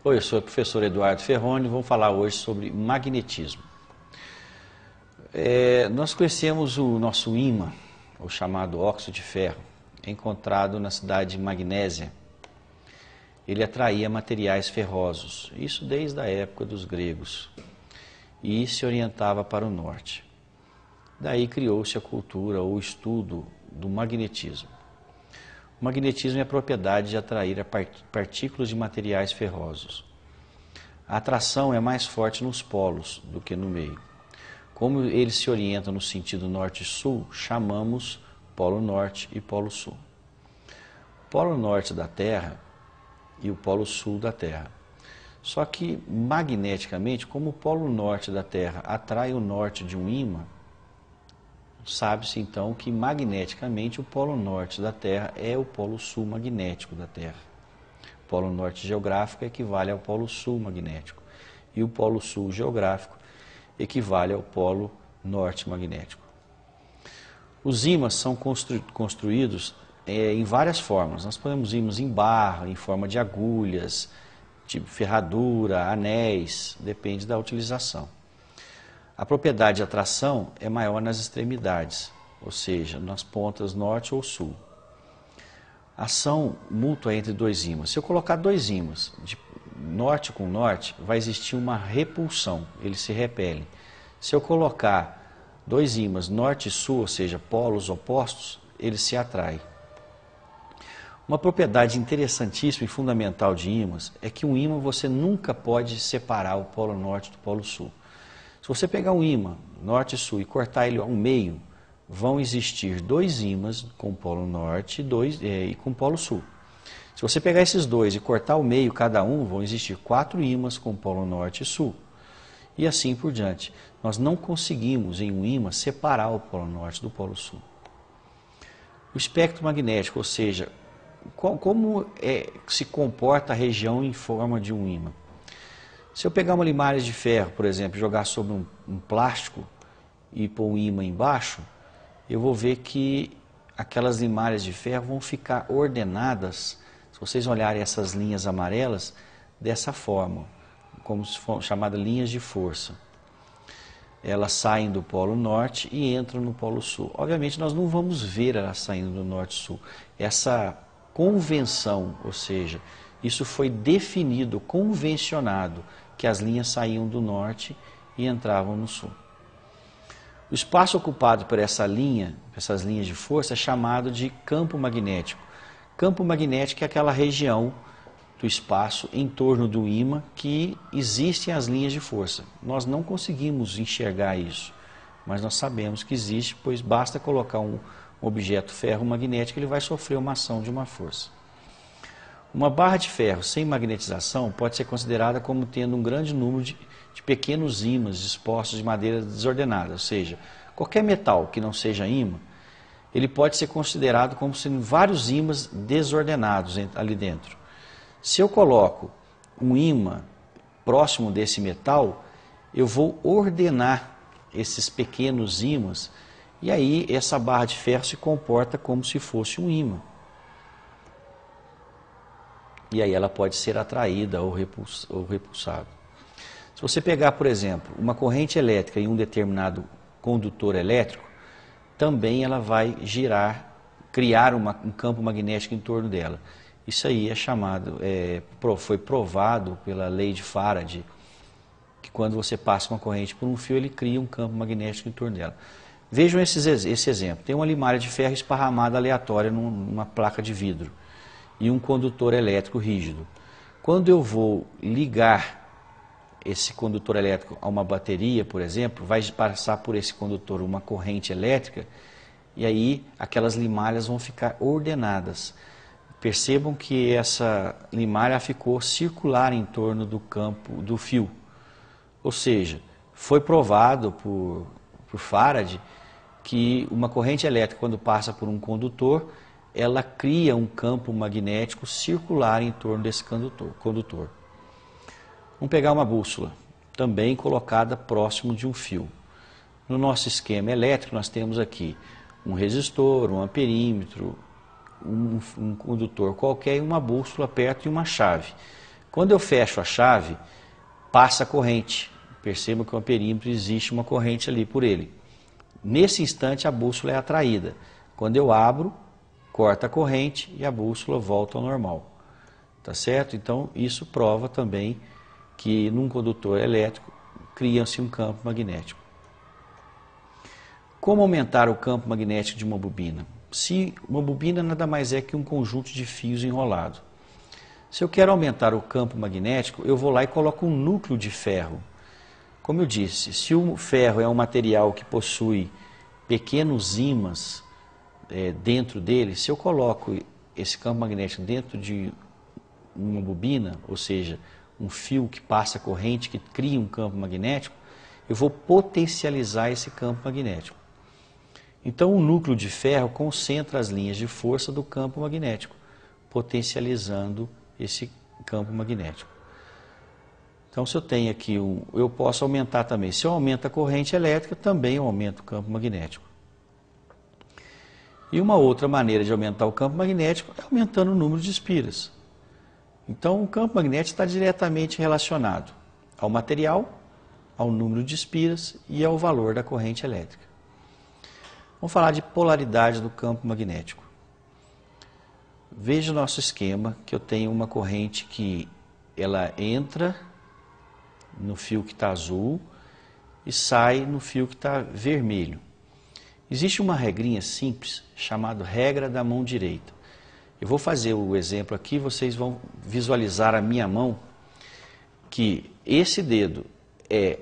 Oi, eu sou o professor Eduardo Ferroni e vamos falar hoje sobre magnetismo. Nós conhecemos o nosso ímã, o chamado óxido de ferro, encontrado na cidade de Magnésia. Ele atraía materiais ferrosos, isso desde a época dos gregos, e se orientava para o norte. Daí criou-se a cultura ou estudo do magnetismo. O magnetismo é a propriedade de atrair partículas de materiais ferrosos. A atração é mais forte nos polos do que no meio. Como eles se orientam no sentido norte-sul, chamamos polo norte e polo sul. O polo norte da Terra e o polo sul da Terra. Só que magneticamente, como o polo norte da Terra atrai o norte de um ímã, sabe-se então que magneticamente o polo norte da Terra é o polo sul magnético da Terra. O polo norte geográfico equivale ao polo sul magnético e o polo sul geográfico equivale ao polo norte magnético. Os ímãs são construídos em várias formas. Nós podemos ímãs em barra, em forma de agulhas, tipo ferradura, anéis, depende da utilização. A propriedade de atração é maior nas extremidades, ou seja, nas pontas norte ou sul. Ação mútua entre dois ímãs. Se eu colocar dois ímãs de norte com norte, vai existir uma repulsão, eles se repelem. Se eu colocar dois ímãs norte e sul, ou seja, polos opostos, eles se atraem. Uma propriedade interessantíssima e fundamental de ímãs é que um ímã você nunca pode separar o polo norte do polo sul. Se você pegar um ímã norte e sul e cortar ele ao meio, vão existir dois ímãs com polo norte e com polo sul. Se você pegar esses dois e cortar ao meio cada um, vão existir 4 ímãs com polo norte e sul. E assim por diante. Nós não conseguimos em um ímã separar o polo norte do polo sul. O espectro magnético, ou seja, como se comporta a região em forma de um ímã. Se eu pegar uma limalha de ferro, por exemplo, e jogar sobre um plástico e pôr um ímã embaixo, eu vou ver que aquelas limalhas de ferro vão ficar ordenadas, se vocês olharem essas linhas amarelas, dessa forma, como se for chamadas linhas de força. Elas saem do polo norte e entram no polo sul. Obviamente nós não vamos ver elas saindo do norte e sul. Essa convenção, ou seja, isso foi definido, convencionado, que as linhas saíam do norte e entravam no sul. O espaço ocupado por essas linhas de força é chamado de campo magnético. Campo magnético é aquela região do espaço em torno do ímã que existem as linhas de força. Nós não conseguimos enxergar isso, mas nós sabemos que existe, pois basta colocar um objeto ferromagnético, ele vai sofrer uma ação de uma força. Uma barra de ferro sem magnetização pode ser considerada como tendo um grande número de pequenos ímãs dispostos de maneira desordenada, ou seja, qualquer metal que não seja ímã, ele pode ser considerado como sendo vários ímãs desordenados ali dentro. Se eu coloco um ímã próximo desse metal, eu vou ordenar esses pequenos ímãs e aí essa barra de ferro se comporta como se fosse um ímã. E aí ela pode ser atraída ou repulsada. Se você pegar, por exemplo, uma corrente elétrica em um determinado condutor elétrico, também ela vai criar um campo magnético em torno dela. Isso aí é chamado, foi provado pela lei de Faraday, que quando você passa uma corrente por um fio, ele cria um campo magnético em torno dela. Vejam esse exemplo. Tem uma limalha de ferro esparramada aleatória numa placa de vidro e um condutor elétrico rígido. Quando eu vou ligar esse condutor elétrico a uma bateria, por exemplo, vai passar por esse condutor uma corrente elétrica e aí aquelas limalhas vão ficar ordenadas. Percebam que essa limalha ficou circular em torno do campo do fio. Ou seja, foi provado por Faraday que uma corrente elétrica, quando passa por um condutor, ela cria um campo magnético circular em torno desse condutor. Vamos pegar uma bússola, também colocada próximo de um fio. No nosso esquema elétrico, nós temos aqui um resistor, um amperímetro, um condutor qualquer e uma bússola perto e uma chave. Quando eu fecho a chave, passa a corrente. Perceba que o perímetro existe uma corrente ali por ele. Nesse instante a bússola é atraída. Quando eu abro, corta a corrente e a bússola volta ao normal. Tá certo? Então isso prova também que num condutor elétrico cria-se um campo magnético. Como aumentar o campo magnético de uma bobina? Se uma bobina nada mais é que um conjunto de fios enrolado. Se eu quero aumentar o campo magnético, eu vou lá e coloco um núcleo de ferro. Como eu disse, se o ferro é um material que possui pequenos ímãs dentro dele, se eu coloco esse campo magnético dentro de uma bobina, ou seja, um fio que passa corrente, que cria um campo magnético, eu vou potencializar esse campo magnético. Então o núcleo de ferro concentra as linhas de força do campo magnético, potencializando esse campo magnético. Então se eu tenho aqui, eu posso aumentar também. Se eu aumento a corrente elétrica, também eu aumento o campo magnético. E uma outra maneira de aumentar o campo magnético é aumentando o número de espiras. Então o campo magnético está diretamente relacionado ao material, ao número de espiras e ao valor da corrente elétrica. Vamos falar de polaridade do campo magnético. Veja o nosso esquema, que eu tenho uma corrente que ela entra no fio que está azul e sai no fio que está vermelho. Existe uma regrinha simples, chamada regra da mão direita. Eu vou fazer o exemplo aqui, vocês vão visualizar a minha mão, que esse dedo é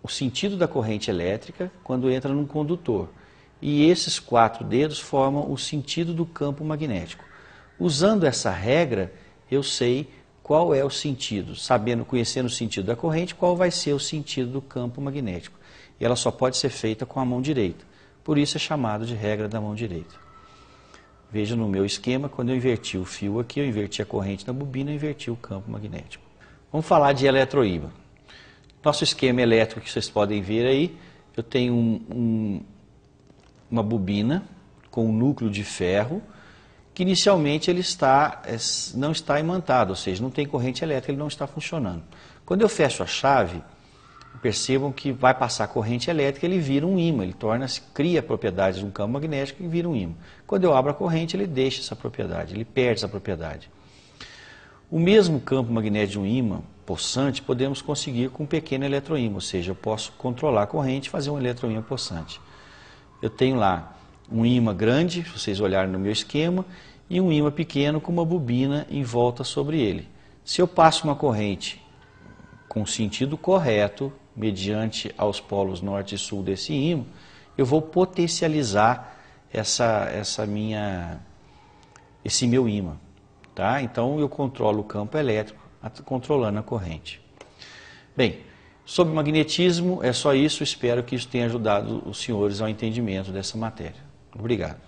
o sentido da corrente elétrica quando entra num condutor. E esses 4 dedos formam o sentido do campo magnético. Usando essa regra, eu sei qual é o sentido, conhecendo o sentido da corrente, qual vai ser o sentido do campo magnético. E ela só pode ser feita com a mão direita. Por isso é chamado de regra da mão direita. Veja no meu esquema, quando eu inverti o fio aqui, eu inverti a corrente na bobina, eu inverti o campo magnético. Vamos falar de eletroímã. Nosso esquema elétrico que vocês podem ver aí, eu tenho uma bobina com um núcleo de ferro, que inicialmente ele não está imantado, ou seja, não tem corrente elétrica, ele não está funcionando. Quando eu fecho a chave, percebam que vai passar corrente elétrica, ele vira um ímã, ele cria propriedades de um campo magnético e vira um ímã. Quando eu abro a corrente, ele deixa essa propriedade, ele perde essa propriedade. O mesmo campo magnético de um ímã possante podemos conseguir com um pequeno eletroímã, ou seja, eu posso controlar a corrente e fazer um eletroímã possante. Eu tenho lá um ímã grande, se vocês olharem no meu esquema, e um ímã pequeno com uma bobina em volta sobre ele. Se eu passo uma corrente com o sentido correto, mediante aos polos norte e sul desse ímã, eu vou potencializar esse meu ímã. Tá? Então eu controlo o campo elétrico, controlando a corrente. Bem, sobre magnetismo é só isso, espero que isso tenha ajudado os senhores ao entendimento dessa matéria. Obrigado.